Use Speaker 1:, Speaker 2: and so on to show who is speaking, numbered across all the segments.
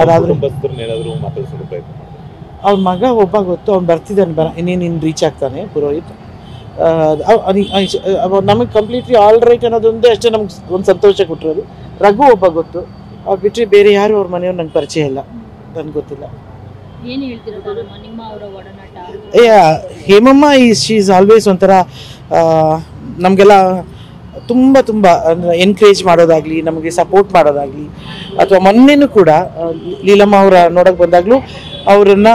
Speaker 1: ಅದಾದ್ರೆ ಅವ್ರ ಮಗ ಒಬ್ಬ ಗೊತ್ತು, ಅವ್ನು ಬರ್ತಿದ್ದಾನೆ, ಇನ್ನೇನು ರೀಚ್ ಆಗ್ತಾನೆ ಪುರೋಹಿತ್. ನಮಗೆ ಕಂಪ್ಲೀಟ್ಲಿ ಆಲ್ ರೈಟ್ ಅನ್ನೋದೊಂದೇ ಅಷ್ಟೇ ನಮ್ಗೆ ಒಂದು ಸಂತೋಷ ಕೊಟ್ಟಿರೋದು. ರಘು ಒಬ್ಬ ಗೊತ್ತು, ಅವ್ರು ಬಿಟ್ಟರೆ ಬೇರೆ ಯಾರು ಅವ್ರ ಮನೆಯವ್ರು ನಂಗೆ ಪರಿಚಯ ಇಲ್ಲ, ನನಗೆ ಗೊತ್ತಿಲ್ಲ. ಹೇಮಮ್ಮ ಶಿ ಈಸ್ ಆಲ್ವೇಸ್ ಒಂಥರ ನಮಗೆಲ್ಲ ತುಂಬ ತುಂಬ ಅಂದರೆ ಎನ್ಕರೇಜ್ ಮಾಡೋದಾಗಲಿ, ನಮಗೆ ಸಪೋರ್ಟ್ ಮಾಡೋದಾಗಲಿ, ಅಥವಾ ಮೊನ್ನೆನೂ ಕೂಡ ಲೀಲಮ್ಮ ಅವರ ನೋಡೋಕೆ ಬಂದಾಗಲೂ ಅವರನ್ನು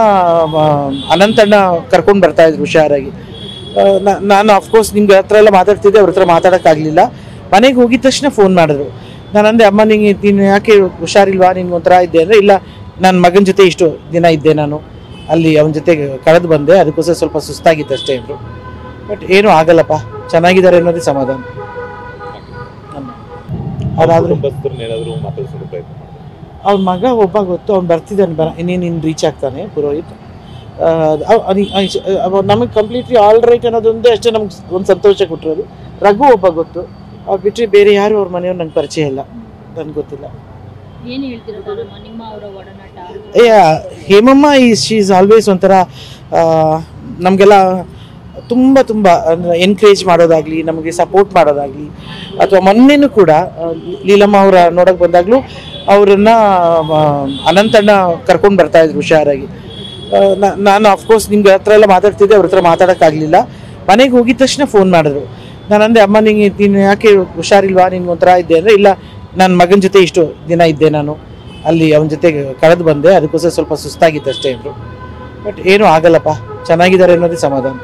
Speaker 1: ಅನಂತಣ್ಣ ಕರ್ಕೊಂಡು ಬರ್ತಾಯಿದ್ರು ಹುಷಾರಾಗಿ. ನಾನು ಅಫ್ಕೋರ್ಸ್ ನಿಮ್ಗೆ ಹತ್ರ ಎಲ್ಲ ಮಾತಾಡ್ತಿದ್ದೆ, ಅವ್ರ ಹತ್ರ ಮಾತಾಡೋಕ್ಕಾಗಲಿಲ್ಲ. ಮನೆಗೆ ಹೋಗಿದ ತಕ್ಷಣ ಫೋನ್ ಮಾಡಿದ್ರು. ನಾನು ಅಂದೆ, ಅಮ್ಮ ನೀನು ಯಾಕೆ ಹುಷಾರಿಲ್ವಾ, ನಿನ್ಗೆ ಒಂಥರ ಇದ್ದೆ ಅಂದರೆ, ಇಲ್ಲ ನನ್ನ ಮಗನ ಜೊತೆ ಇಷ್ಟು ದಿನ ಇದ್ದೆ, ನಾನು ಅಲ್ಲಿ ಅವನ ಜೊತೆ ಕಳೆದು ಬಂದೆ, ಅದಕ್ಕೋಸ್ಕರ ಸ್ವಲ್ಪ ಸುಸ್ತಾಗಿತ್ತು ಅಷ್ಟೇ ಅಂದರು. ಬಟ್ ಏನೂ ಆಗಲ್ಲಪ್ಪ, ಚೆನ್ನಾಗಿದ್ದಾರೆ ಅನ್ನೋದೇ ಸಮಾಧಾನ. ಅದಾದ್ರೆ ಅವ್ರ ಮಗ ಒಬ್ಬ ಗೊತ್ತು, ಅವ್ನು ಬರ್ತಿದ್ದಾನೆ, ಇನ್ನೇನು ರೀಚ್ ಆಗ್ತಾನೆ ಪುರೋಹಿತ್. ನಮಗೆ ಕಂಪ್ಲೀಟ್ಲಿ ಆಲ್ ರೈಟ್ ಅನ್ನೋದೊಂದೇ ಅಷ್ಟೇ ನಮ್ಗೆ ಒಂದು ಸಂತೋಷ ಕೊಟ್ಟಿರೋದು. ರಘು ಒಬ್ಬ ಗೊತ್ತು, ಅವ್ರು ಬಿಟ್ಟರೆ ಬೇರೆ ಯಾರು ಅವ್ರ ಮನೆಯವ್ರು ನಂಗೆ ಪರಿಚಯ ಇಲ್ಲ, ನನಗೆ ಗೊತ್ತಿಲ್ಲ. ಹೇಮಮ್ಮ ಶಿ ಈಸ್ ಆಲ್ವೇಸ್ ಒಂಥರ ನಮಗೆಲ್ಲ ತುಂಬ ತುಂಬ ಅಂದರೆ ಎನ್ಕರೇಜ್ ಮಾಡೋದಾಗಲಿ, ನಮಗೆ ಸಪೋರ್ಟ್ ಮಾಡೋದಾಗಲಿ, ಅಥವಾ ಮೊನ್ನೆನೂ ಕೂಡ ಲೀಲಮ್ಮ ಅವರ ನೋಡೋಕೆ ಬಂದಾಗಲೂ ಅವರನ್ನು ಅನಂತಣ್ಣ ಕರ್ಕೊಂಡು ಬರ್ತಾಯಿದ್ರು ಹುಷಾರಾಗಿ. ನಾನು ಅಫ್ಕೋರ್ಸ್ ನಿಮ್ಗೆ ಹತ್ರ ಎಲ್ಲ ಮಾತಾಡ್ತಿದ್ದೆ, ಅವ್ರ ಹತ್ರ ಮಾತಾಡೋಕ್ಕಾಗಲಿಲ್ಲ. ಮನೆಗೆ ಹೋಗಿದ ತಕ್ಷಣ ಫೋನ್ ಮಾಡಿದ್ರು. ನಾನು ಅಂದೆ, ಅಮ್ಮ ನೀನು ಯಾಕೆ ಹುಷಾರಿಲ್ವಾ, ನಿನ್ಗೆ ಒಂಥರ ಇದ್ದೆ ಅಂದರೆ, ಇಲ್ಲ ನನ್ನ ಮಗನ ಜೊತೆ ಇಷ್ಟು ದಿನ ಇದ್ದೆ, ನಾನು ಅಲ್ಲಿ ಅವನ ಜೊತೆ ಕಳೆದು ಬಂದೆ, ಅದಕ್ಕೋಸ್ಕರ ಸ್ವಲ್ಪ ಸುಸ್ತಾಗಿತ್ತು ಅಷ್ಟೇ ಅಂದರು. ಬಟ್ ಏನೂ ಆಗಲ್ಲಪ್ಪ, ಚೆನ್ನಾಗಿದ್ದಾರೆ ಅನ್ನೋದೇ ಸಮಾಧಾನ.